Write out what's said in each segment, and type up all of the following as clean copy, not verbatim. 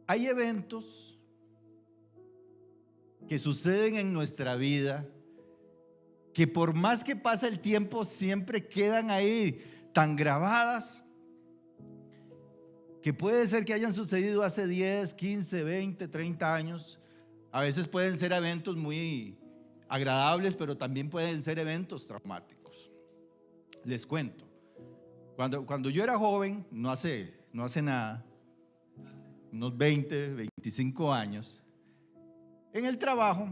Hay eventos que suceden en nuestra vida que por más que pasa el tiempo siempre quedan ahí tan grabadas, que puede ser que hayan sucedido hace 10, 15, 20, 30 años. A veces pueden ser eventos muy agradables, pero también pueden ser eventos traumáticos. Les cuento, cuando yo era joven, no hace nada, unos 20, 25 años, en el trabajo,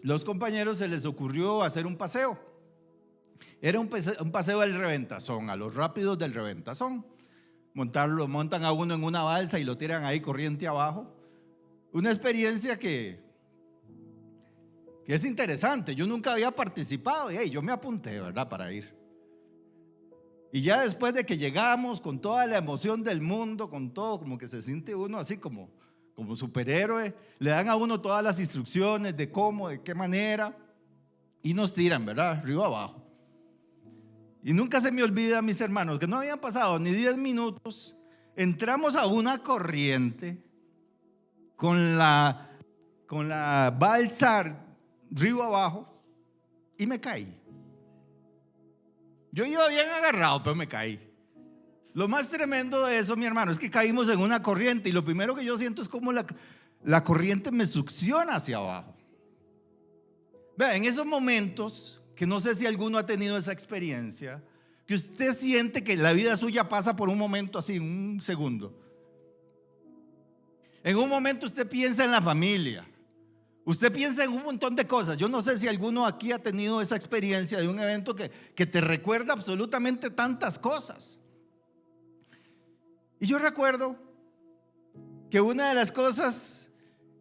los compañeros se les ocurrió hacer un paseo. Era un paseo del Reventazón, a los rápidos del Reventazón. Montan a uno en una balsa y lo tiran ahí corriente abajo. Una experiencia que es interesante. Yo nunca había participado y yo me apunté, ¿verdad?, para ir. Y ya después de que llegamos con toda la emoción del mundo, con todo, como que se siente uno así como superhéroe, le dan a uno todas las instrucciones de cómo, de qué manera, y nos tiran, ¿verdad?, río abajo. Y nunca se me olvida, mis hermanos, que no habían pasado ni 10 minutos, entramos a una corriente con la balsa río abajo y me caí. Yo iba bien agarrado, pero me caí. Lo más tremendo de eso, mi hermano, es que caímos en una corriente y lo primero que yo siento es como la corriente me succiona hacia abajo. Vean, en esos momentos, que no sé si alguno ha tenido esa experiencia, que usted siente que la vida suya pasa por un momento así, un segundo. En un momento usted piensa en la familia, usted piensa en un montón de cosas. Yo no sé si alguno aquí ha tenido esa experiencia de un evento que te recuerda absolutamente tantas cosas. Y yo recuerdo que una de las cosas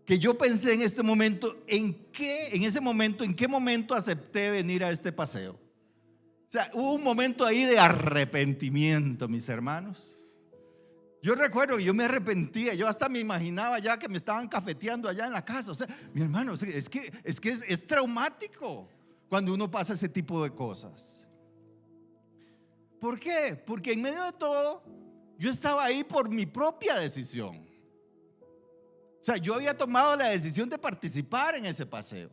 que yo pensé en este momento, en qué momento acepté venir a este paseo. O sea, hubo un momento ahí de arrepentimiento, mis hermanos. Yo recuerdo que yo me arrepentía, yo hasta me imaginaba ya que me estaban cafeteando allá en la casa. O sea, mi hermano, es que es traumático cuando uno pasa ese tipo de cosas. ¿Por qué? Porque en medio de todo, yo estaba ahí por mi propia decisión. O sea, yo había tomado la decisión de participar en ese paseo.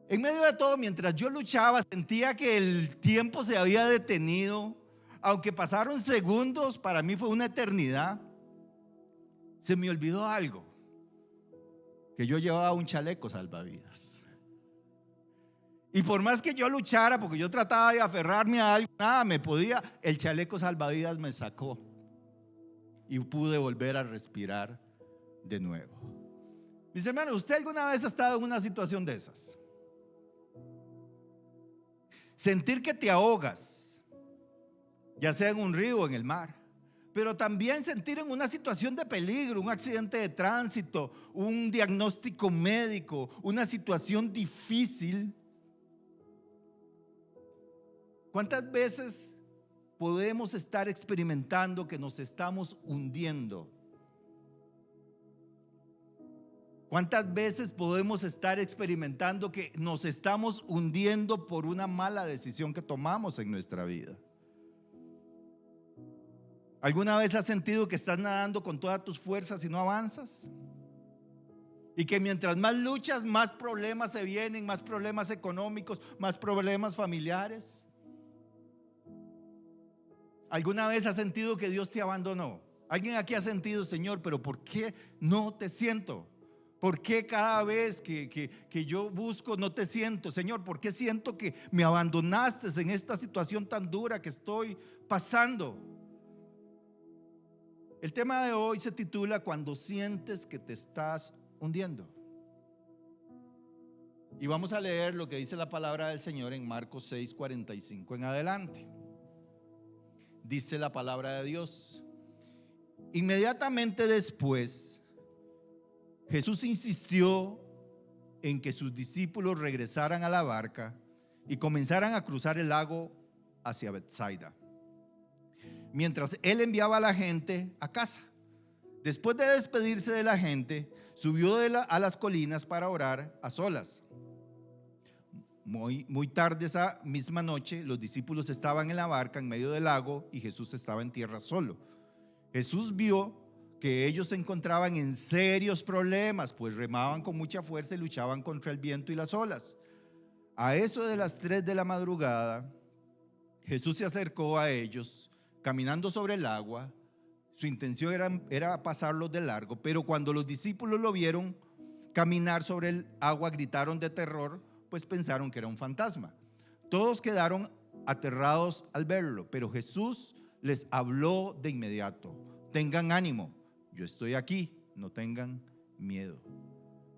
En medio de todo, mientras yo luchaba, sentía que el tiempo se había detenido. Aunque pasaron segundos, para mí fue una eternidad. Se me olvidó algo, que yo llevaba un chaleco salvavidas. Y por más que yo luchara, porque yo trataba de aferrarme a algo, nada me podía, el chaleco salvavidas me sacó y pude volver a respirar de nuevo. Mis hermanos, ¿usted alguna vez ha estado en una situación de esas? Sentir que te ahogas, ya sea en un río o en el mar, pero también sentir en una situación de peligro, un accidente de tránsito, un diagnóstico médico, una situación difícil. ¿Cuántas veces podemos estar experimentando que nos estamos hundiendo? ¿Cuántas veces podemos estar experimentando que nos estamos hundiendo por una mala decisión que tomamos en nuestra vida? ¿Alguna vez has sentido que estás nadando con todas tus fuerzas y no avanzas? Y que mientras más luchas, más problemas se vienen, más problemas económicos, más problemas familiares. ¿Alguna vez has sentido que Dios te abandonó? ¿Alguien aquí ha sentido, Señor, pero por qué no te siento? ¿Por qué cada vez que yo busco no te siento? Señor, ¿por qué siento que me abandonaste en esta situación tan dura que estoy pasando? El tema de hoy se titula Cuando sientes que te estás hundiendo. Y vamos a leer lo que dice la palabra del Señor en Marcos 6:45 en adelante. Dice la palabra de Dios: inmediatamente después, Jesús insistió en que sus discípulos regresaran a la barca y comenzaran a cruzar el lago hacia Betsaida, mientras él enviaba a la gente a casa. Después de despedirse de la gente, subió a las colinas para orar a solas. muy tarde esa misma noche, los discípulos estaban en la barca en medio del lago y Jesús estaba en tierra solo. Jesús vio que ellos se encontraban en serios problemas, pues remaban con mucha fuerza y luchaban contra el viento y las olas. A eso de las 3 de la madrugada, Jesús se acercó a ellos caminando sobre el agua. Su intención era pasarlos de largo, pero cuando los discípulos lo vieron caminar sobre el agua, gritaron de terror, pues pensaron que era un fantasma. Todos quedaron aterrados al verlo, pero Jesús les habló de inmediato: tengan ánimo, yo estoy aquí, no tengan miedo.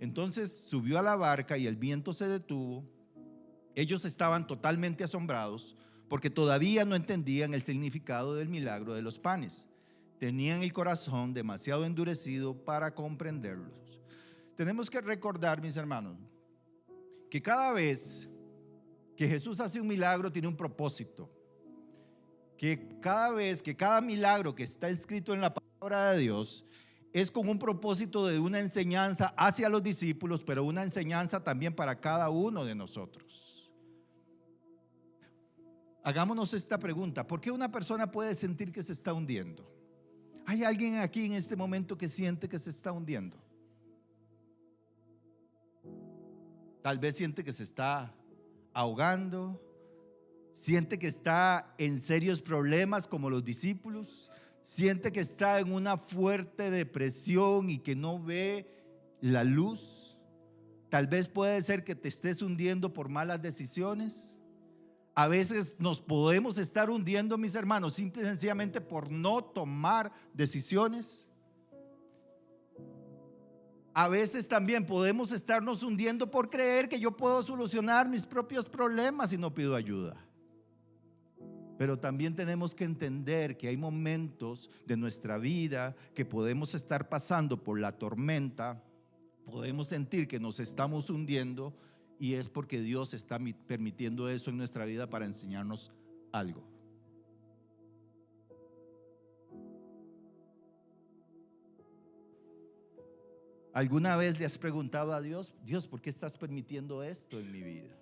Entonces subió a la barca y el viento se detuvo. Ellos estaban totalmente asombrados porque todavía no entendían el significado del milagro de los panes. Tenían el corazón demasiado endurecido para comprenderlos. Tenemos que recordar, mis hermanos, que cada vez que Jesús hace un milagro tiene un propósito. Que cada milagro que está escrito en la palabra de Dios es con un propósito de una enseñanza hacia los discípulos, pero una enseñanza también para cada uno de nosotros. Hagámonos esta pregunta: ¿por qué una persona puede sentir que se está hundiendo? ¿Hay alguien aquí en este momento que siente que se está hundiendo? Tal vez siente que se está ahogando, siente que está en serios problemas como los discípulos, siente que está en una fuerte depresión y que no ve la luz. Tal vez puede ser que te estés hundiendo por malas decisiones. A veces nos podemos estar hundiendo, mis hermanos, simple y sencillamente por no tomar decisiones. A veces también podemos estarnos hundiendo por creer que yo puedo solucionar mis propios problemas y no pido ayuda. Pero también tenemos que entender que hay momentos de nuestra vida que podemos estar pasando por la tormenta, podemos sentir que nos estamos hundiendo, y es porque Dios está permitiendo eso en nuestra vida para enseñarnos algo. ¿Alguna vez le has preguntado a Dios: Dios, ¿por qué estás permitiendo esto en mi vida?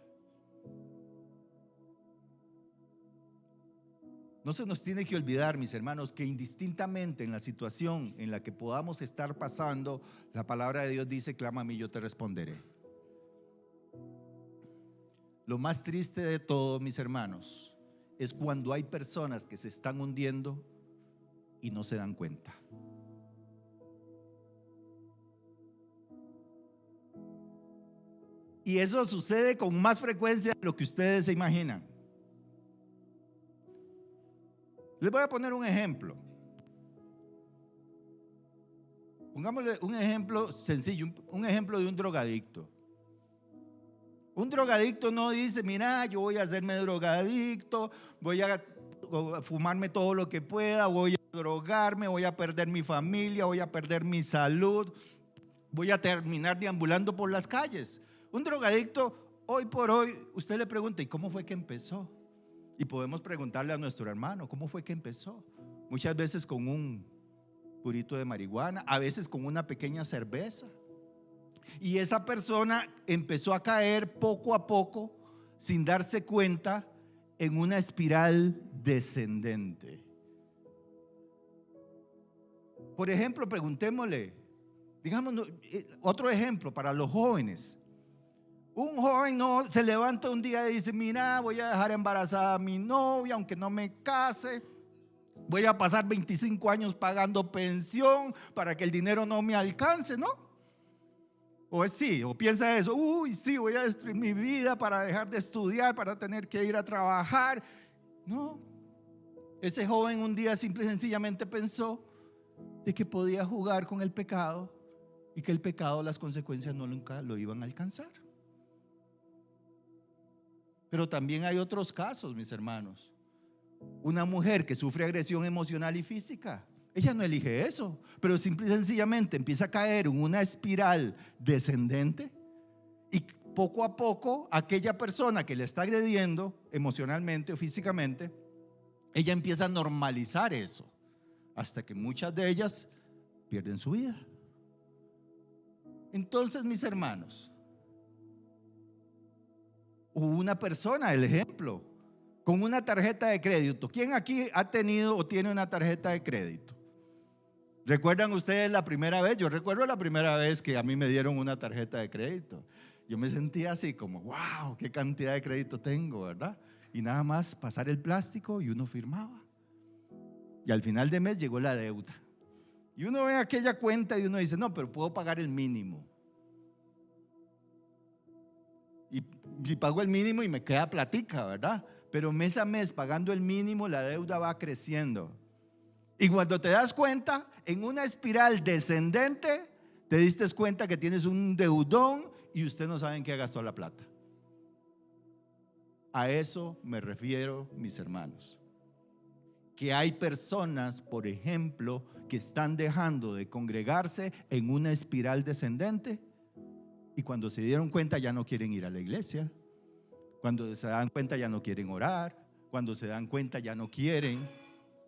No se nos tiene que olvidar, mis hermanos, que indistintamente en la situación en la que podamos estar pasando, la palabra de Dios dice: clama a mí, yo te responderé. Lo más triste de todo, mis hermanos, es cuando hay personas que se están hundiendo y no se dan cuenta. Y eso sucede con más frecuencia de lo que ustedes se imaginan. Les voy a poner un ejemplo. Pongámosle un ejemplo sencillo, un ejemplo de un drogadicto. Un drogadicto no dice: mira, yo voy a hacerme drogadicto, voy a fumarme todo lo que pueda, voy a drogarme, voy a perder mi familia, voy a perder mi salud, voy a terminar deambulando por las calles. Un drogadicto, hoy por hoy, usted le pregunta: ¿y cómo fue que empezó? Y podemos preguntarle a nuestro hermano: ¿cómo fue que empezó? Muchas veces con un purito de marihuana, a veces con una pequeña cerveza. Y esa persona empezó a caer poco a poco, sin darse cuenta, en una espiral descendente. Por ejemplo, preguntémosle, digamos, otro ejemplo para los jóvenes. Un joven no se levanta un día y dice: mira, voy a dejar embarazada a mi novia aunque no me case, voy a pasar 25 años pagando pensión para que el dinero no me alcance, ¿no? O sí, o piensa eso: uy, sí, voy a destruir mi vida para dejar de estudiar, para tener que ir a trabajar. No, ese joven un día simple y sencillamente pensó de que podía jugar con el pecado y que el pecado, las consecuencias nunca lo iban a alcanzar. Pero también hay otros casos, mis hermanos. Una mujer que sufre agresión emocional y física, ella no elige eso, pero simple y sencillamente empieza a caer en una espiral descendente, y poco a poco aquella persona que le está agrediendo emocionalmente o físicamente, ella empieza a normalizar eso, hasta que muchas de ellas pierden su vida. Entonces, mis hermanos, O una persona, el ejemplo, con una tarjeta de crédito. ¿Quién aquí ha tenido o tiene una tarjeta de crédito? ¿Recuerdan ustedes la primera vez? Yo recuerdo la primera vez que a mí me dieron una tarjeta de crédito. Yo me sentía así como, wow, qué cantidad de crédito tengo, ¿verdad? Y nada más pasar el plástico y uno firmaba. Y al final de mes llegó la deuda. Y uno ve aquella cuenta y uno dice, no, pero puedo pagar el mínimo. Y si pago el mínimo y me queda platica, ¿verdad? Pero mes a mes pagando el mínimo, la deuda va creciendo. Y cuando te das cuenta, en una espiral descendente, te diste cuenta que tienes un deudón y usted no sabe en qué gastó la plata. A eso me refiero, mis hermanos. Que hay personas, por ejemplo, que están dejando de congregarse en una espiral descendente y cuando se dieron cuenta ya no quieren ir a la iglesia, cuando se dan cuenta ya no quieren orar, cuando se dan cuenta ya no quieren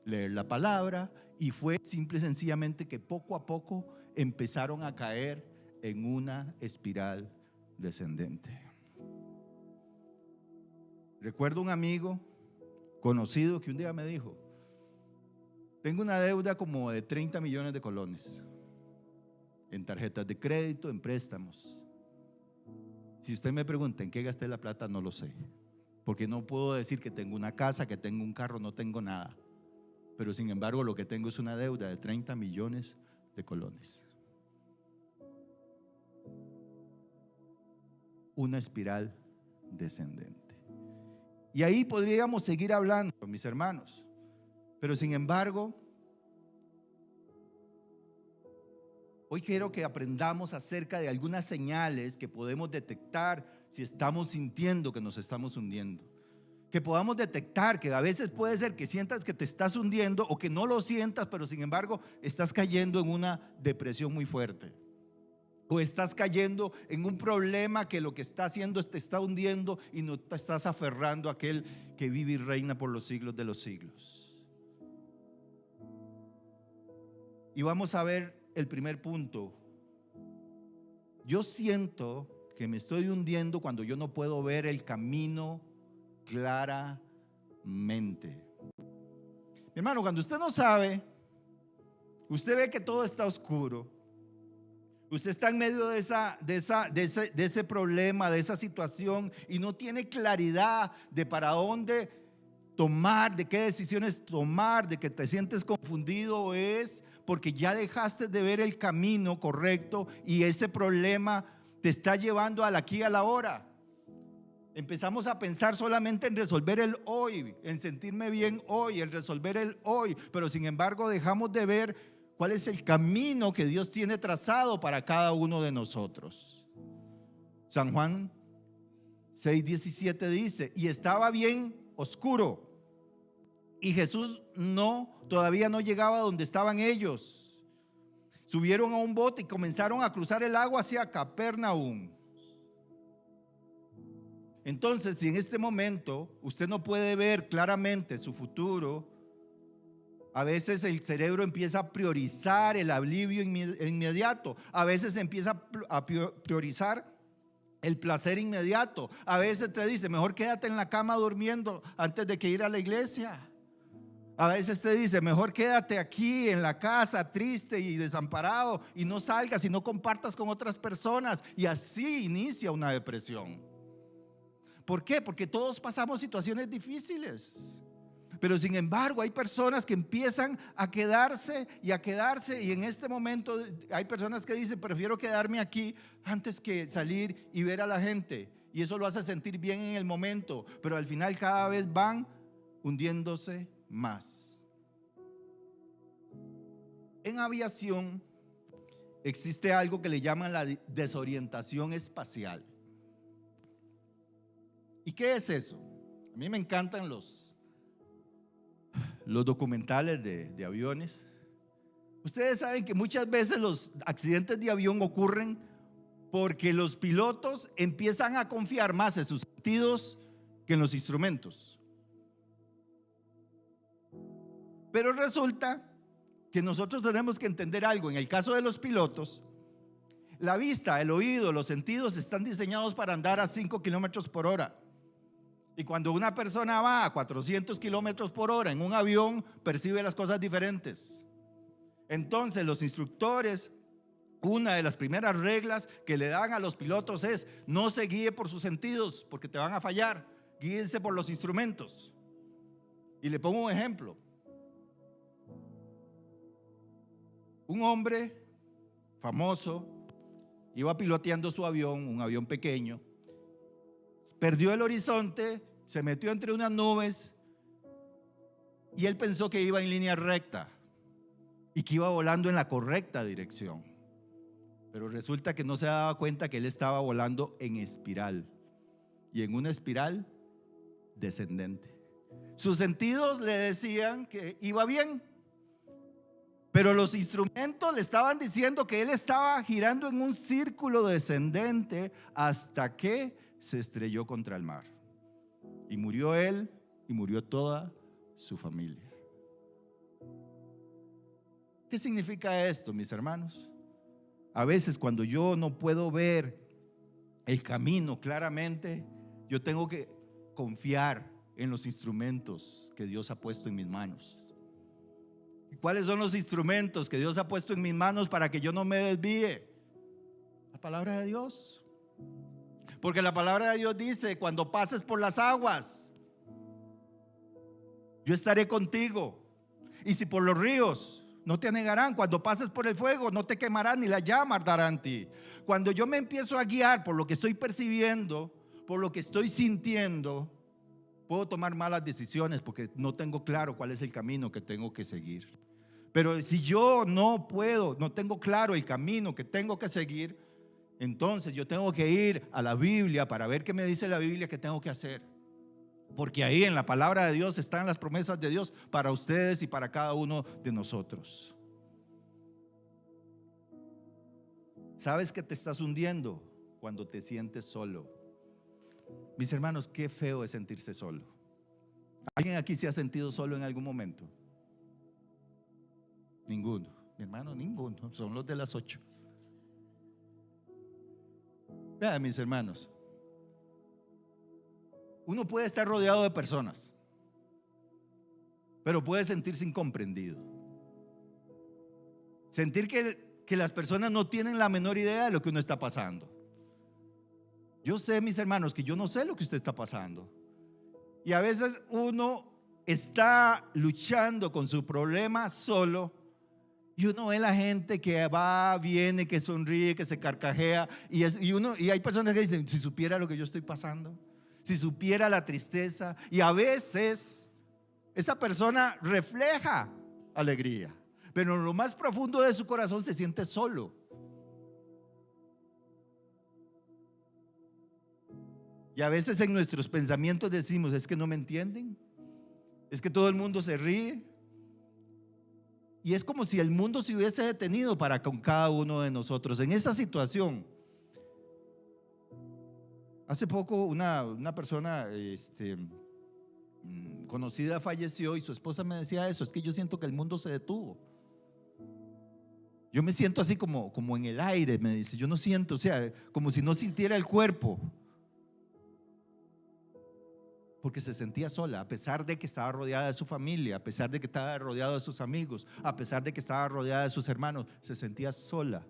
leer la palabra, y fue simple y sencillamente que poco a poco empezaron a caer en una espiral descendente. Recuerdo un amigo conocido que un día me dijo: tengo una deuda como de 30 millones de colones en tarjetas de crédito, en préstamos. Si usted me pregunta en qué gasté la plata, no lo sé, porque no puedo decir que tengo una casa, que tengo un carro, no tengo nada. Pero sin embargo lo que tengo es una deuda de 30 millones de colones. Una espiral descendente. Y ahí podríamos seguir hablando, mis hermanos. Pero sin embargo, hoy quiero que aprendamos acerca de algunas señales que podemos detectar si estamos sintiendo que nos estamos hundiendo. Que podamos detectar que a veces puede ser que sientas que te estás hundiendo o que no lo sientas, pero sin embargo estás cayendo en una depresión muy fuerte. O estás cayendo en un problema que lo que está haciendo es te está hundiendo y no te estás aferrando a aquel que vive y reina por los siglos de los siglos. Y vamos a ver el primer punto. Yo siento que me estoy hundiendo cuando yo no puedo ver el camino claramente. Mi hermano, cuando usted no sabe, usted ve que todo está oscuro, usted está en medio de ese problema, de esa situación, y no tiene claridad de para dónde tomar, de qué decisiones tomar, de que te sientes confundido, es porque ya dejaste de ver el camino correcto y ese problema te está llevando al aquí y a la ahora. Empezamos a pensar solamente en resolver el hoy, en sentirme bien hoy, en resolver el hoy, pero sin embargo dejamos de ver cuál es el camino que Dios tiene trazado para cada uno de nosotros. San Juan 6:17 dice: y estaba bien oscuro, y Jesús todavía no llegaba a donde estaban ellos. Subieron a un bote y comenzaron a cruzar el agua hacia Capernaum. Entonces, si en este momento usted no puede ver claramente su futuro, a veces el cerebro empieza a priorizar el alivio inmediato, a veces empieza a priorizar el placer inmediato, a veces te dice: mejor quédate en la cama durmiendo antes de que ir a la iglesia. A veces te dice: mejor quédate aquí en la casa triste y desamparado y no salgas y no compartas con otras personas, y así inicia una depresión. ¿Por qué? Porque todos pasamos situaciones difíciles, pero sin embargo hay personas que empiezan a quedarse, y en este momento hay personas que dicen: prefiero quedarme aquí antes que salir y ver a la gente, y eso lo hace sentir bien en el momento, pero al final cada vez van hundiéndose más. En aviación existe algo que le llaman la desorientación espacial. ¿Y qué es eso? A mí me encantan los documentales de aviones. Ustedes saben que muchas veces los accidentes de avión ocurren porque los pilotos empiezan a confiar más en sus sentidos que en los instrumentos. Pero resulta que nosotros tenemos que entender algo. En el caso de los pilotos, la vista, el oído, los sentidos están diseñados para andar a 5 kilómetros por hora. Y cuando una persona va a 400 kilómetros por hora en un avión, percibe las cosas diferentes. Entonces los instructores, una de las primeras reglas que le dan a los pilotos es: no se guíe por sus sentidos porque te van a fallar, guíense por los instrumentos. Y le pongo un ejemplo. Un hombre famoso iba piloteando su avión, un avión pequeño, perdió el horizonte, se metió entre unas nubes y él pensó que iba en línea recta y que iba volando en la correcta dirección. Pero resulta que no se daba cuenta que él estaba volando en espiral, y en una espiral descendente. Sus sentidos le decían que iba bien, pero los instrumentos le estaban diciendo que él estaba girando en un círculo descendente hasta que se estrelló contra el mar. Y murió él y murió toda su familia. ¿Qué significa esto, mis hermanos? A veces cuando yo no puedo ver el camino claramente, yo tengo que confiar en los instrumentos que Dios ha puesto en mis manos. ¿Y cuáles son los instrumentos que Dios ha puesto en mis manos para que yo no me desvíe? La palabra de Dios. Porque la palabra de Dios dice: cuando pases por las aguas, yo estaré contigo. Y si por los ríos, no te anegarán. Cuando pases por el fuego, no te quemarán, ni la llama arderá en ti. Cuando yo me empiezo a guiar por lo que estoy percibiendo, por lo que estoy sintiendo, puedo tomar malas decisiones porque no tengo claro cuál es el camino que tengo que seguir. Pero si yo no tengo claro el camino que tengo que seguir, entonces yo tengo que ir a la Biblia para ver qué me dice la Biblia que tengo que hacer. Porque ahí en la palabra de Dios están las promesas de Dios para ustedes y para cada uno de nosotros. ¿Sabes que te estás hundiendo cuando te sientes solo? Mis hermanos, qué feo es sentirse solo. ¿Alguien aquí se ha sentido solo en algún momento? Ninguno. Mi hermano, ninguno. Son los de las 8. Vean, mis hermanos, uno puede estar rodeado de personas, pero puede sentirse incomprendido. Sentir que las personas no tienen la menor idea de lo que uno está pasando. Yo sé, mis hermanos, que yo no sé lo que usted está pasando. Y a veces uno está luchando con su problema solo, y uno ve la gente que va, viene, que sonríe, que se carcajea, y hay personas que dicen: si supiera lo que yo estoy pasando, si supiera la tristeza. Y a veces esa persona refleja alegría, pero en lo más profundo de su corazón se siente solo. Y a veces en nuestros pensamientos decimos: es que no me entienden, es que todo el mundo se ríe. Y es como si el mundo se hubiese detenido para con cada uno de nosotros en esa situación. Hace poco una persona conocida falleció, y su esposa me decía eso: es que yo siento que el mundo se detuvo. Yo me siento así como en el aire, me dice. Yo no siento, o sea, como si no sintiera el cuerpo. Porque se sentía sola, a pesar de que estaba rodeada de su familia, a pesar de que estaba rodeada de sus amigos, a pesar de que estaba rodeada de sus hermanos, se sentía sola.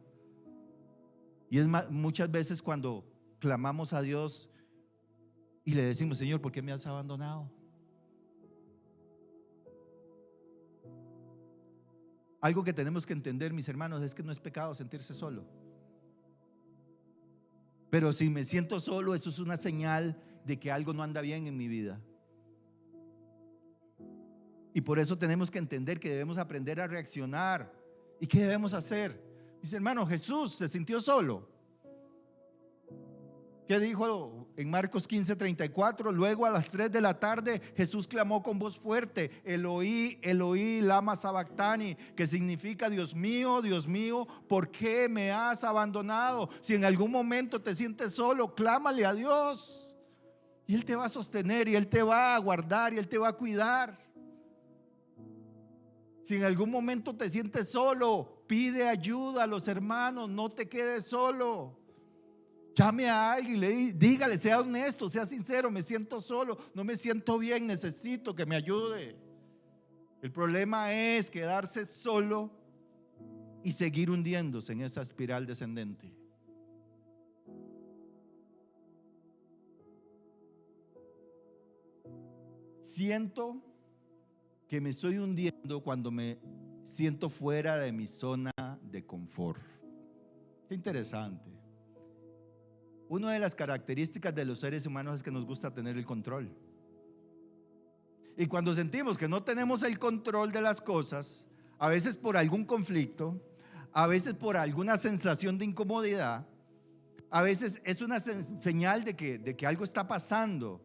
Y es muchas veces cuando clamamos a Dios y le decimos: Señor, ¿por qué me has abandonado? Algo que tenemos que entender, mis hermanos, es que no es pecado sentirse solo. Pero si me siento solo, eso es una señal de que algo no anda bien en mi vida. Y por eso tenemos que entender que debemos aprender a reaccionar. ¿Y qué debemos hacer? Mis hermanos, Jesús se sintió solo. ¿Qué dijo en Marcos 15:34? Luego a las 3 de la tarde Jesús clamó con voz fuerte: Eloí, Eloí, lama sabactani, que significa: Dios mío, ¿por qué me has abandonado? Si en algún momento te sientes solo, clámale a Dios. Y Él te va a sostener, y Él te va a guardar, y Él te va a cuidar. Si en algún momento te sientes solo, pide ayuda a los hermanos, no te quedes solo. Llame a alguien, dígale, sea honesto, sea sincero, me siento solo, no me siento bien, necesito que me ayude. El problema es quedarse solo y seguir hundiéndose en esa espiral descendente. Siento que me estoy hundiendo cuando me siento fuera de mi zona de confort. Qué interesante. Una de las características de los seres humanos es que nos gusta tener el control. Y cuando sentimos que no tenemos el control de las cosas, a veces por algún conflicto, a veces por alguna sensación de incomodidad, a veces es una señal de que algo está pasando.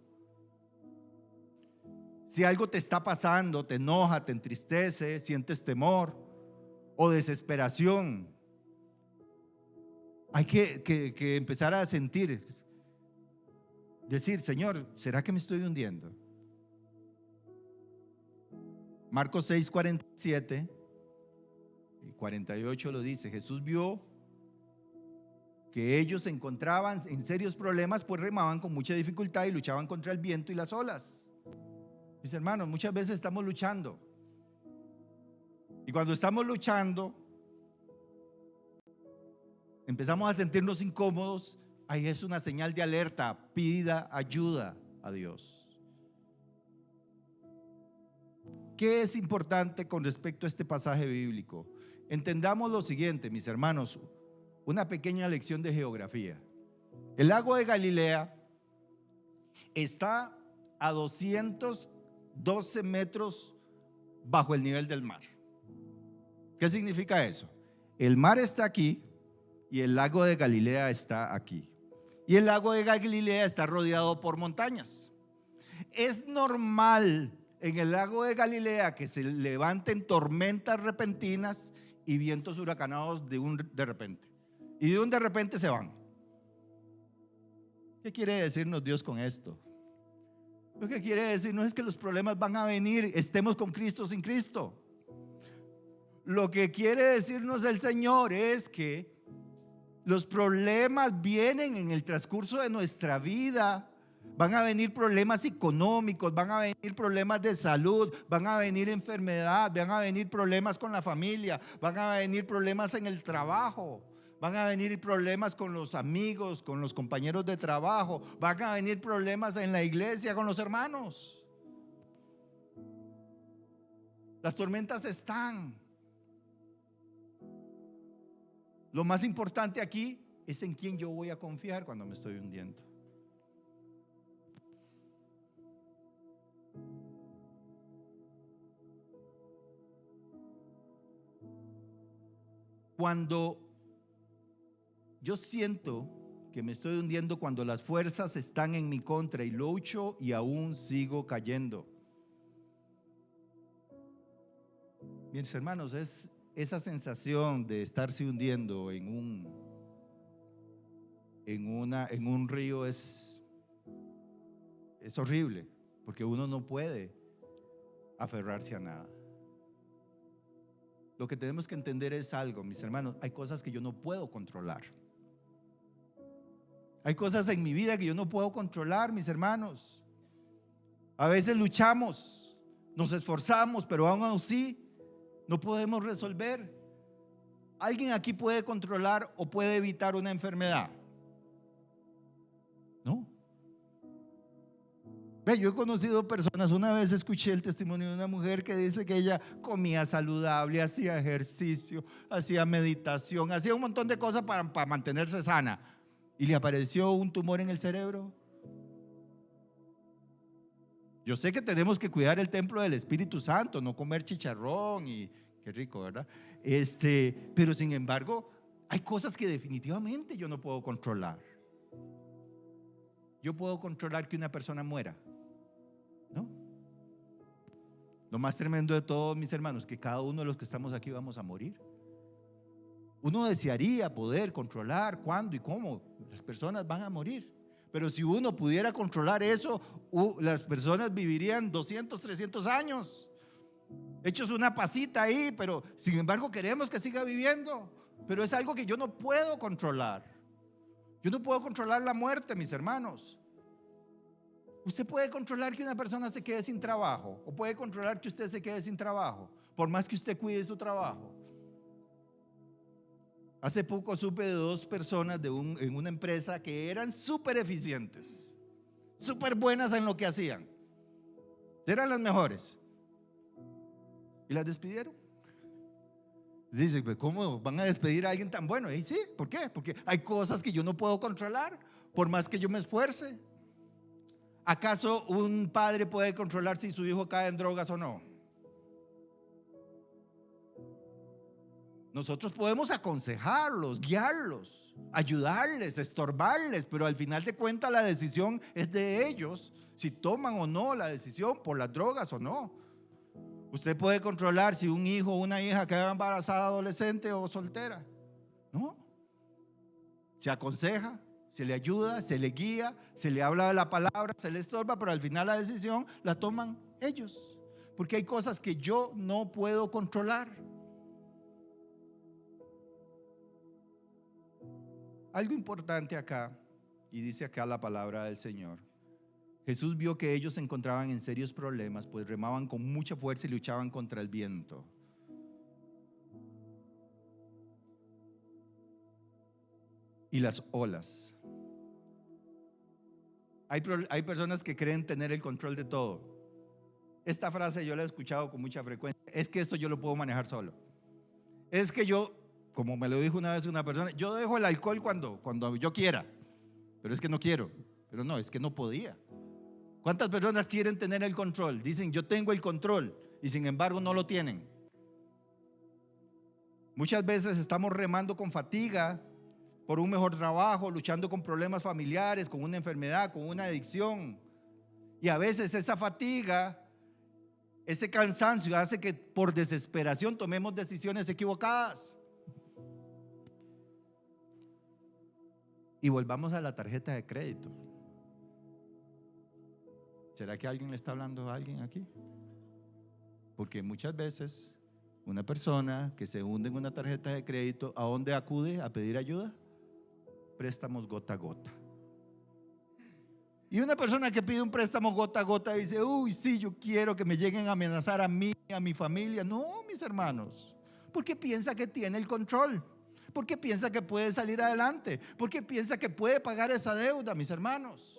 Si algo te está pasando, te enoja, te entristece, sientes temor o desesperación, hay que empezar a sentir, decir: Señor, ¿será que me estoy hundiendo? Marcos 6, 47 y 48 lo dice. Jesús vio que ellos se encontraban en serios problemas, pues remaban con mucha dificultad y luchaban contra el viento y las olas. Mis hermanos, muchas veces estamos luchando, y cuando estamos luchando empezamos a sentirnos incómodos. Ahí es una señal de alerta. Pida ayuda a Dios. ¿Qué es importante con respecto a este pasaje bíblico? Entendamos lo siguiente, mis hermanos, una pequeña lección de geografía. El lago de Galilea está a 212 metros bajo el nivel del mar. ¿Qué significa eso? El mar está aquí y el lago de Galilea está aquí. Y el lago de Galilea está rodeado por montañas. Es normal en el lago de Galilea que se levanten tormentas repentinas y vientos huracanados de repente. Y de un de repente se van. ¿Qué quiere decirnos Dios con esto? Lo que quiere decirnos es que los problemas van a venir, estemos con Cristo o sin Cristo. Lo que quiere decirnos el Señor es que los problemas vienen en el transcurso de nuestra vida. Van a venir problemas económicos, van a venir problemas de salud, van a venir enfermedad, van a venir problemas con la familia, van a venir problemas en el trabajo, van a venir problemas con los amigos, con los compañeros de trabajo, van a venir problemas en la iglesia con los hermanos. Las tormentas están. Lo más importante aquí es en quién yo voy a confiar cuando me estoy hundiendo. Cuando yo siento que me estoy hundiendo, cuando las fuerzas están en mi contra y lucho y aún sigo cayendo. Mis hermanos, es esa sensación de estarse hundiendo en un río es horrible, porque uno no puede aferrarse a nada. Lo que tenemos que entender es algo, mis hermanos: hay cosas que yo no puedo controlar. Hay cosas en mi vida que yo no puedo controlar, mis hermanos. A veces luchamos, nos esforzamos, pero aún así no podemos resolver. ¿Alguien aquí puede controlar o puede evitar una enfermedad? No. Yo he conocido personas, una vez escuché el testimonio de una mujer que dice que ella comía saludable, hacía ejercicio, hacía meditación, hacía un montón de cosas para mantenerse sana, y le apareció un tumor en el cerebro. Yo sé que tenemos que cuidar el templo del Espíritu Santo, no comer chicharrón y qué rico, ¿verdad? Pero sin embargo, hay cosas que definitivamente yo no puedo controlar. Yo puedo controlar que una persona muera, ¿no? Lo más tremendo de todo, mis hermanos, que cada uno de los que estamos aquí vamos a morir. Uno desearía poder controlar cuándo y cómo las personas van a morir, pero si uno pudiera controlar eso, las personas vivirían 200, 300 años, hechos una pasita ahí, pero sin embargo queremos que siga viviendo. Pero es algo que yo no puedo controlar. Yo no puedo controlar la muerte, mis hermanos. Usted puede controlar que una persona se quede sin trabajo, o puede controlar que usted se quede sin trabajo, por más que usted cuide su trabajo. Hace poco supe de dos personas en una empresa que eran súper eficientes, súper buenas en lo que hacían. Eran las mejores. Y las despidieron. Dice, ¿cómo van a despedir a alguien tan bueno? Y sí, ¿por qué? Porque hay cosas que yo no puedo controlar, por más que yo me esfuerce. ¿Acaso un padre puede controlar si su hijo cae en drogas o no? Nosotros podemos aconsejarlos, guiarlos, ayudarles, estorbarles, pero al final de cuentas la decisión es de ellos, si toman o no la decisión por las drogas o no. Usted puede controlar si un hijo o una hija queda embarazada, adolescente o soltera. No. Se aconseja, se le ayuda, se le guía, se le habla de la palabra, se le estorba, pero al final la decisión la toman ellos. Porque hay cosas que yo no puedo controlar. Algo importante acá, y dice acá la palabra del Señor. Jesús vio que ellos se encontraban en serios problemas, pues remaban con mucha fuerza y luchaban contra el viento. Y las olas. Hay personas que creen tener el control de todo. Esta frase yo la he escuchado con mucha frecuencia. Es que esto yo lo puedo manejar solo. Es que yo, como me lo dijo una vez una persona, yo dejo el alcohol cuando yo quiera, pero es que no quiero. Pero no, es que no podía. ¿Cuántas personas quieren tener el control? Dicen, yo tengo el control, y sin embargo no lo tienen. Muchas veces estamos remando con fatiga por un mejor trabajo, luchando con problemas familiares, con una enfermedad, con una adicción. Y a veces esa fatiga, ese cansancio hace que por desesperación tomemos decisiones equivocadas. Y volvamos a la tarjeta de crédito. ¿Será que alguien le está hablando a alguien aquí? Porque muchas veces una persona que se hunde en una tarjeta de crédito, ¿a dónde acude a pedir ayuda? Préstamos gota a gota. Y una persona que pide un préstamo gota a gota dice, uy, sí, yo quiero que me lleguen a amenazar a mí, a mi familia. No, mis hermanos, porque piensa que tiene el control, porque piensa que puede salir adelante, porque piensa que puede pagar esa deuda, mis hermanos.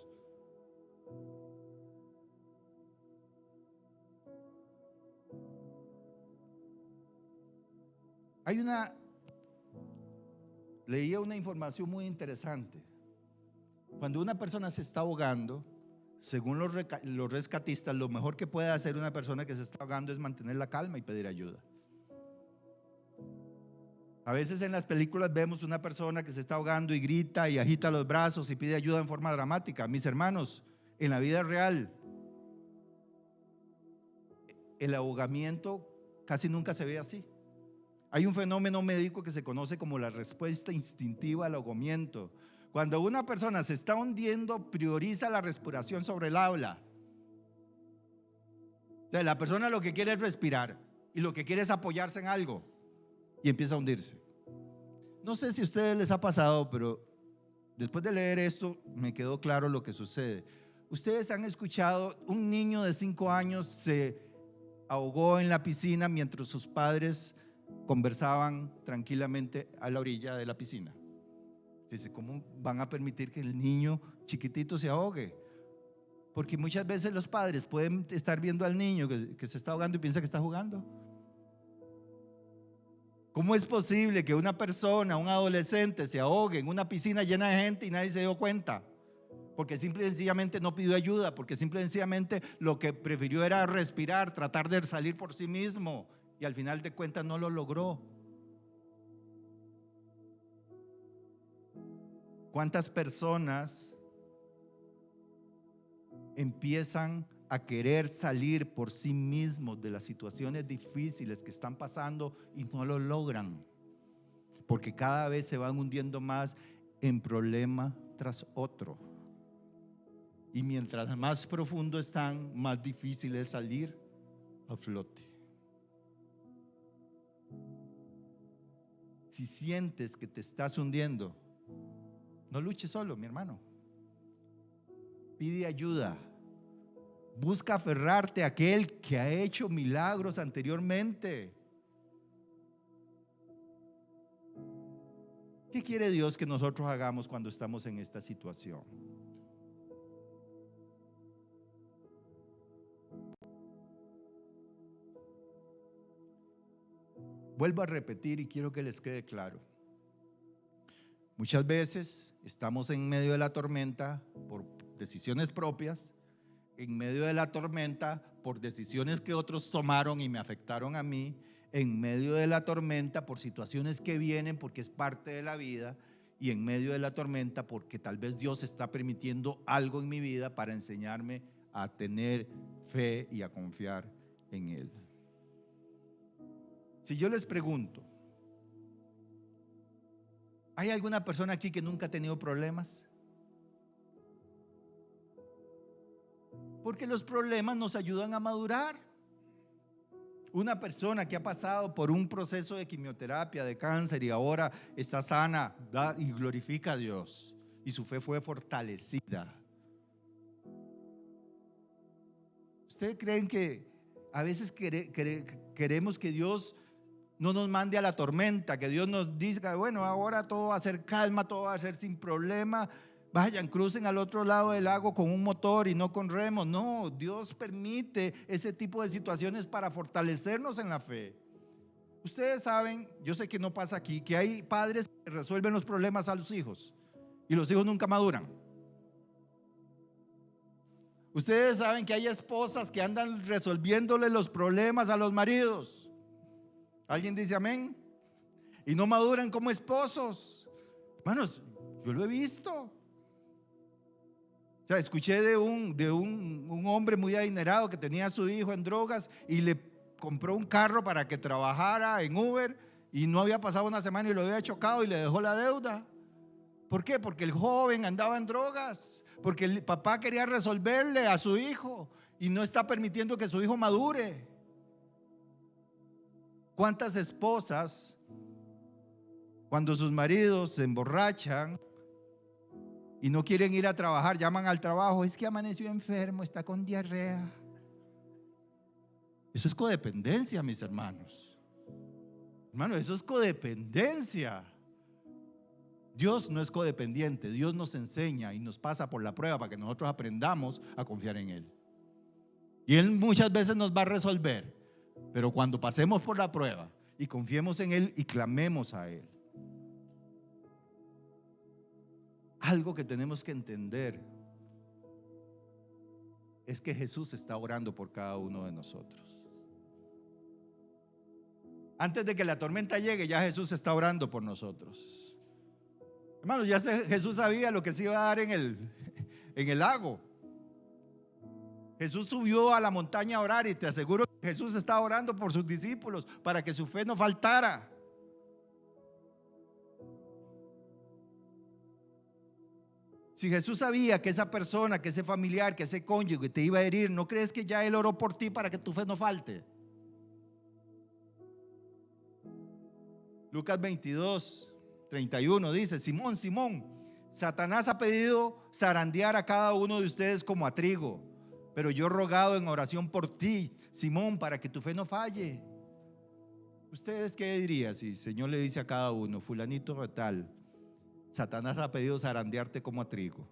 Leía una información muy interesante. Cuando una persona se está ahogando, según los rescatistas, lo mejor que puede hacer una persona que se está ahogando es mantener la calma y pedir ayuda. A veces en las películas vemos una persona que se está ahogando y grita y agita los brazos y pide ayuda en forma dramática. Mis hermanos, en la vida real, el ahogamiento casi nunca se ve así. Hay un fenómeno médico que se conoce como la respuesta instintiva al ahogamiento. Cuando una persona se está hundiendo, prioriza la respiración sobre el habla. O sea, la persona lo que quiere es respirar y lo que quiere es apoyarse en algo y empieza a hundirse. No sé si a ustedes les ha pasado, pero después de leer esto me quedó claro lo que sucede. Ustedes han escuchado, un niño de 5 años se ahogó en la piscina mientras sus padres conversaban tranquilamente a la orilla de la piscina. Dice, ¿cómo van a permitir que el niño chiquitito se ahogue? Porque muchas veces los padres pueden estar viendo al niño que se está ahogando y piensa que está jugando. ¿Cómo es posible que una persona, un adolescente, se ahogue en una piscina llena de gente y nadie se dio cuenta? Porque simple y sencillamente no pidió ayuda, porque simple y sencillamente lo que prefirió era respirar, tratar de salir por sí mismo, y al final de cuentas no lo logró. ¿Cuántas personas empiezan a querer salir por sí mismos de las situaciones difíciles que están pasando y no lo logran? Porque cada vez se van hundiendo más en problema tras otro. Y mientras más profundo están, más difícil es salir a flote. Si sientes que te estás hundiendo, No luches solo, mi hermano. Pide ayuda. Busca aferrarte a aquel que ha hecho milagros anteriormente. ¿Qué quiere Dios que nosotros hagamos cuando estamos en esta situación? Vuelvo a repetir y quiero que les quede claro. Muchas veces estamos en medio de la tormenta por decisiones propias, en medio de la tormenta por decisiones que otros tomaron y me afectaron a mí, en medio de la tormenta por situaciones que vienen porque es parte de la vida, y en medio de la tormenta porque tal vez Dios está permitiendo algo en mi vida para enseñarme a tener fe y a confiar en Él. Si yo les pregunto, ¿hay alguna persona aquí que nunca ha tenido problemas? Porque los problemas nos ayudan a madurar. Una persona que ha pasado por un proceso de quimioterapia, de cáncer, y ahora está sana, y glorifica a Dios, y su fe fue fortalecida. ¿Ustedes creen que a veces queremos que Dios no nos mande a la tormenta, que Dios nos diga, bueno, ahora todo va a ser calma, todo va a ser sin problema, vayan, crucen al otro lado del lago con un motor y no con remos? No, Dios permite ese tipo de situaciones para fortalecernos en la fe. Ustedes saben, yo sé que no pasa aquí, que hay padres que resuelven los problemas a los hijos y los hijos nunca maduran. Ustedes saben que hay esposas que andan resolviéndole los problemas a los maridos. ¿Alguien dice amén? Y no maduran como esposos. Hermanos, yo lo he visto. O sea, escuché de un hombre muy adinerado que tenía a su hijo en drogas y le compró un carro para que trabajara en Uber, y no había pasado una semana y lo había chocado y le dejó la deuda. ¿Por qué? Porque el joven andaba en drogas, porque el papá quería resolverle a su hijo y no está permitiendo que su hijo madure. ¿Cuántas esposas, cuando sus maridos se emborrachan y no quieren ir a trabajar, llaman al trabajo? Es que amaneció enfermo, está con diarrea. Eso es codependencia, mis hermanos. Hermanos, eso es codependencia. Dios no es codependiente. Dios nos enseña y nos pasa por la prueba para que nosotros aprendamos a confiar en Él. Y Él muchas veces nos va a resolver, pero cuando pasemos por la prueba y confiemos en Él y clamemos a Él. Algo que tenemos que entender es que Jesús está orando por cada uno de nosotros. Antes de que la tormenta llegue, ya Jesús está orando por nosotros. Hermanos, ya Jesús sabía lo que se iba a dar en el lago. Jesús subió a la montaña a orar, y te aseguro que Jesús estaba orando por sus discípulos para que su fe no faltara. Si Jesús sabía que esa persona, que ese familiar, que ese cónyuge te iba a herir, ¿no crees que ya Él oró por ti para que tu fe no falte? Lucas 22:31 dice: Simón, Simón, Satanás ha pedido zarandear a cada uno de ustedes como a trigo, pero yo he rogado en oración por ti, Simón, para que tu fe no falle. ¿Ustedes qué dirían si el Señor le dice a cada uno, fulanito de tal, Satanás ha pedido zarandearte como a trigo,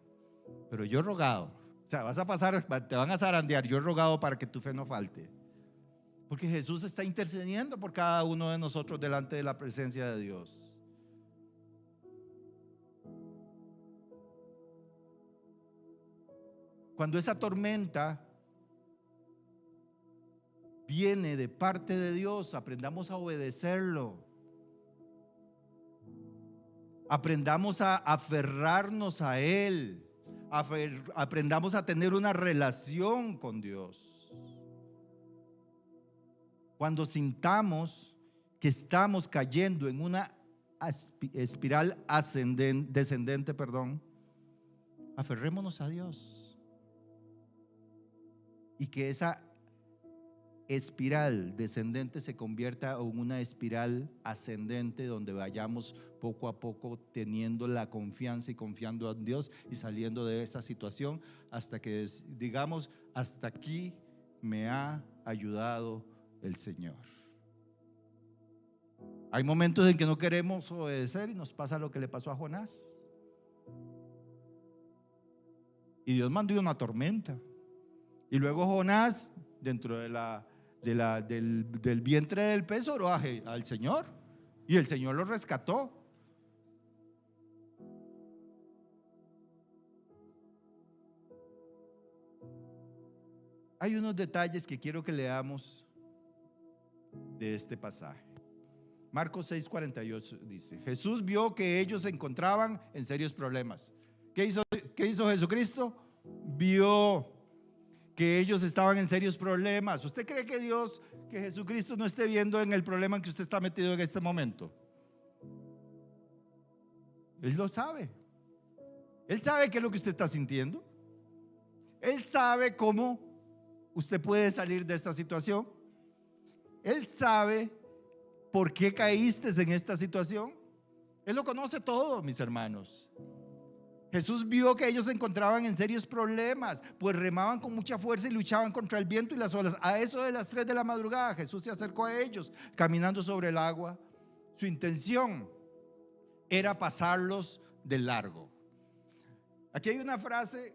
pero yo he rogado, o sea, vas a pasar, te van a zarandear, yo he rogado para que tu fe no falte? Porque Jesús está intercediendo por cada uno de nosotros delante de la presencia de Dios. Cuando esa tormenta viene de parte de Dios, aprendamos a obedecerlo. Aprendamos a aferrarnos a Él. Aprendamos a tener una relación con Dios. Cuando sintamos que estamos cayendo en una espiral descendente, aferrémonos a Dios. Y que esa espiral descendente se convierta en una espiral ascendente, donde vayamos poco a poco teniendo la confianza y confiando en Dios y saliendo de esa situación hasta que digamos: hasta aquí me ha ayudado el Señor. Hay momentos en que no queremos obedecer y nos pasa lo que le pasó a Jonás. Y Dios mandó una tormenta. Y luego Jonás, dentro del vientre del pez, oró al Señor. Y el Señor lo rescató. Hay unos detalles que quiero que leamos de este pasaje. Marcos 6:48 dice: Jesús vio que ellos se encontraban en serios problemas. ¿Qué hizo Jesucristo? Vio que ellos estaban en serios problemas. ¿Usted cree que Jesucristo no esté viendo en el problema en que usted está metido en este momento? Él lo sabe. Él sabe qué es lo que usted está sintiendo. Él sabe cómo usted puede salir de esta situación. Él sabe por qué caíste en esta situación. Él lo conoce todo, mis hermanos. Jesús vio que ellos se encontraban en serios problemas, pues remaban con mucha fuerza y luchaban contra el viento y las olas. A eso de las 3 de la madrugada, Jesús se acercó a ellos, caminando sobre el agua. Su intención era pasarlos de largo. Aquí hay una frase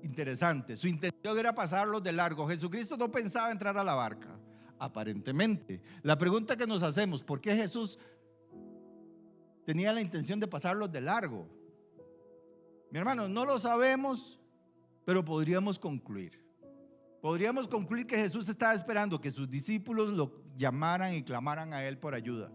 interesante: su intención era pasarlos de largo. Jesucristo no pensaba entrar a la barca, aparentemente. La pregunta que nos hacemos: ¿por qué Jesús tenía la intención de pasarlos de largo? Mi hermano, no lo sabemos, pero podríamos concluir. Podríamos concluir que Jesús estaba esperando que sus discípulos lo llamaran y clamaran a Él por ayuda.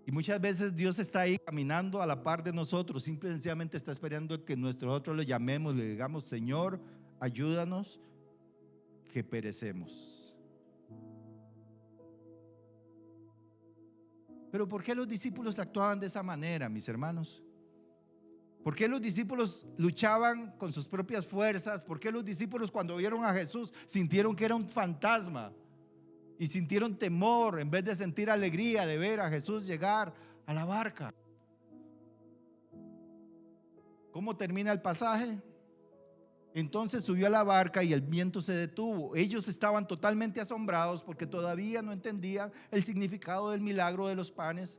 Y muchas veces Dios está ahí caminando a la par de nosotros, simple y sencillamente está esperando que nosotros lo llamemos, le digamos: Señor, ayúdanos, que perecemos. Pero ¿por qué los discípulos actuaban de esa manera, mis hermanos? ¿Por qué los discípulos luchaban con sus propias fuerzas? ¿Por qué los discípulos, cuando vieron a Jesús, sintieron que era un fantasma y sintieron temor en vez de sentir alegría de ver a Jesús llegar a la barca? ¿Cómo termina el pasaje? Entonces subió a la barca y el viento se detuvo. Ellos estaban totalmente asombrados porque todavía no entendían el significado del milagro de los panes.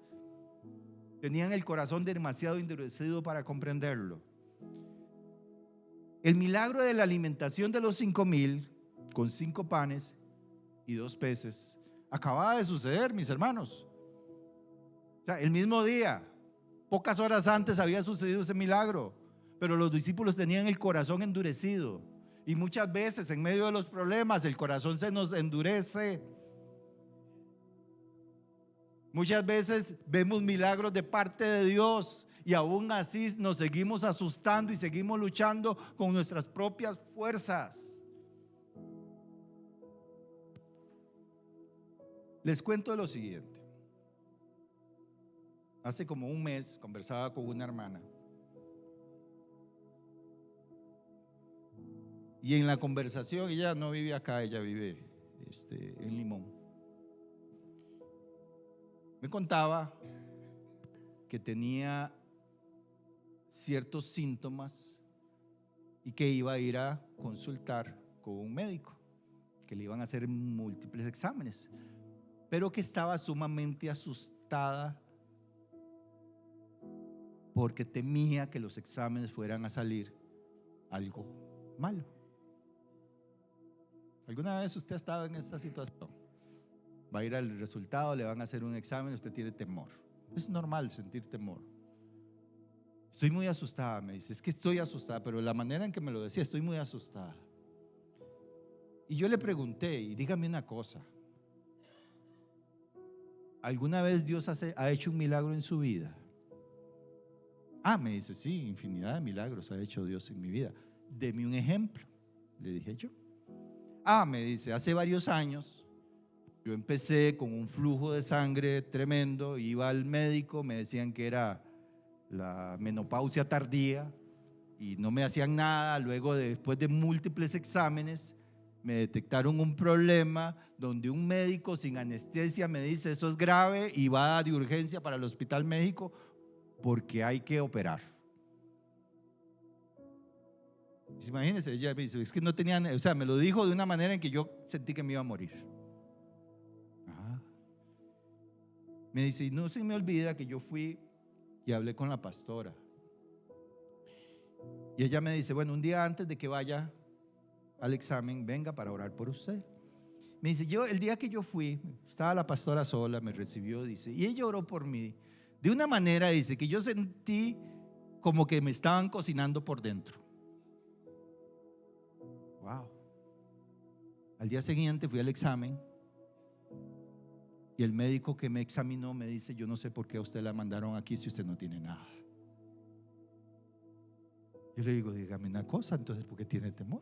Tenían el corazón demasiado endurecido para comprenderlo. El milagro de la alimentación de los 5,000 con 5 panes y 2 peces acababa de suceder, mis hermanos. O sea, el mismo día, pocas horas antes, había sucedido ese milagro. Pero los discípulos tenían el corazón endurecido. Y muchas veces en medio de los problemas el corazón se nos endurece. Muchas veces vemos milagros de parte de Dios y aún así nos seguimos asustando y seguimos luchando con nuestras propias fuerzas. Les cuento lo siguiente. Hace como un mes conversaba con una hermana. Y en la conversación, ella no vive acá, ella vive en Limón. Me contaba que tenía ciertos síntomas y que iba a ir a consultar con un médico, que le iban a hacer múltiples exámenes, pero que estaba sumamente asustada porque temía que los exámenes fueran a salir algo malo. ¿Alguna vez usted ha estado en esta situación? Va a ir al resultado, le van a hacer un examen, usted tiene temor. Es normal sentir temor. Estoy muy asustada, me dice. Es que estoy asustada, pero la manera en que me lo decía, estoy muy asustada. Y yo le pregunté, y dígame una cosa: ¿alguna vez Dios ha hecho un milagro en su vida? Me dice: sí, infinidad de milagros ha hecho Dios en mi vida. Deme un ejemplo, le dije yo. Me dice: hace varios años yo empecé con un flujo de sangre tremendo, iba al médico, me decían que era la menopausia tardía y no me hacían nada. Luego, después de múltiples exámenes, me detectaron un problema donde un médico sin anestesia me dice: eso es grave y va de urgencia para el Hospital México porque hay que operar. Imagínense, ella me dice: es que no tenía, o sea, me lo dijo de una manera en que yo sentí que me iba a morir. Ajá. Me dice: y no se me olvida que yo fui y hablé con la pastora. Y ella me dice: bueno, un día antes de que vaya al examen, venga para orar por usted. Me dice: yo, el día que yo fui, estaba la pastora sola, me recibió, dice, y ella oró por mí de una manera, dice, que yo sentí como que me estaban cocinando por dentro. Wow. Al día siguiente fui al examen y el médico que me examinó me dice: yo no sé por qué a usted la mandaron aquí si usted no tiene nada. Yo le digo: dígame una cosa, entonces, ¿por qué tiene temor?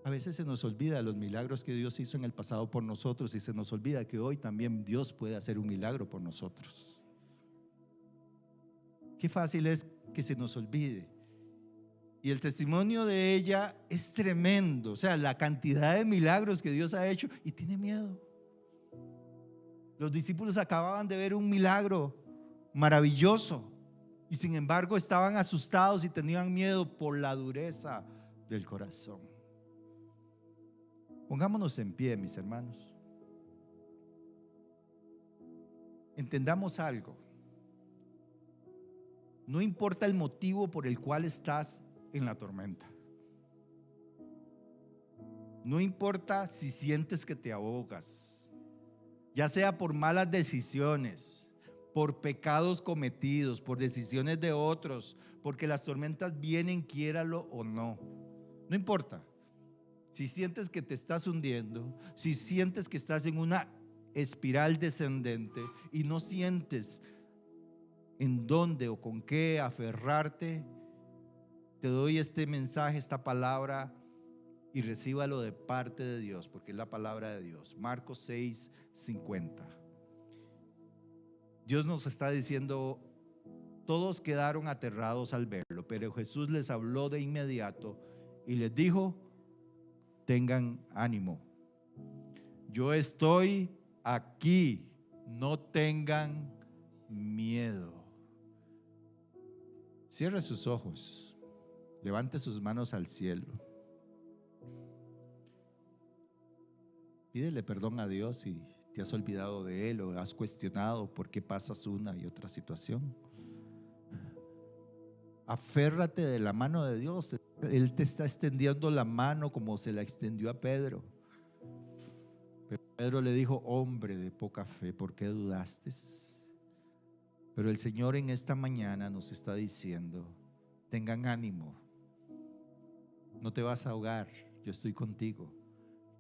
A veces se nos olvida los milagros que Dios hizo en el pasado por nosotros y se nos olvida que hoy también Dios puede hacer un milagro por nosotros. Qué fácil es que se nos olvide. Y el testimonio de ella es tremendo, o sea, la cantidad de milagros que Dios ha hecho, y tiene miedo. Los discípulos acababan de ver un milagro maravilloso y sin embargo estaban asustados y tenían miedo por la dureza del corazón. Pongámonos en pie, mis hermanos. Entendamos algo. No importa el motivo por el cual estás en la tormenta. No importa si sientes que te ahogas, ya sea por malas decisiones, por pecados cometidos, por decisiones de otros, porque las tormentas vienen, quiéralo o no. No importa. Si sientes que te estás hundiendo, si sientes que estás en una espiral descendente y no sientes en dónde o con qué aferrarte, te doy este mensaje, esta palabra, y recíbalo de parte de Dios, porque es la palabra de Dios. Marcos 6:50. Dios nos está diciendo: todos quedaron aterrados al verlo, pero Jesús les habló de inmediato y les dijo: tengan ánimo, yo estoy aquí, no tengan miedo. Cierre sus ojos, levante sus manos al cielo, pídele perdón a Dios si te has olvidado de Él o has cuestionado por qué pasas una y otra situación. Aférrate de la mano de Dios. Él te está extendiendo la mano como se la extendió a Pedro. Pero Pedro le dijo: hombre de poca fe, ¿por qué dudaste? Pero el Señor en esta mañana nos está diciendo: tengan ánimo, no te vas a ahogar, yo estoy contigo.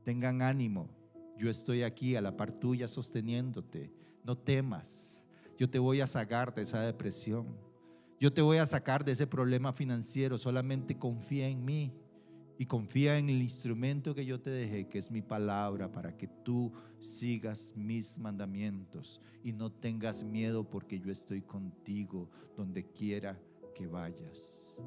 Tengan ánimo, yo estoy aquí a la par tuya sosteniéndote. No temas, yo te voy a sacar de esa depresión, yo te voy a sacar de ese problema financiero. Solamente confía en mí y confía en el instrumento que yo te dejé, que es mi palabra, para que tú sigas mis mandamientos y no tengas miedo, porque yo estoy contigo donde quiera que vayas.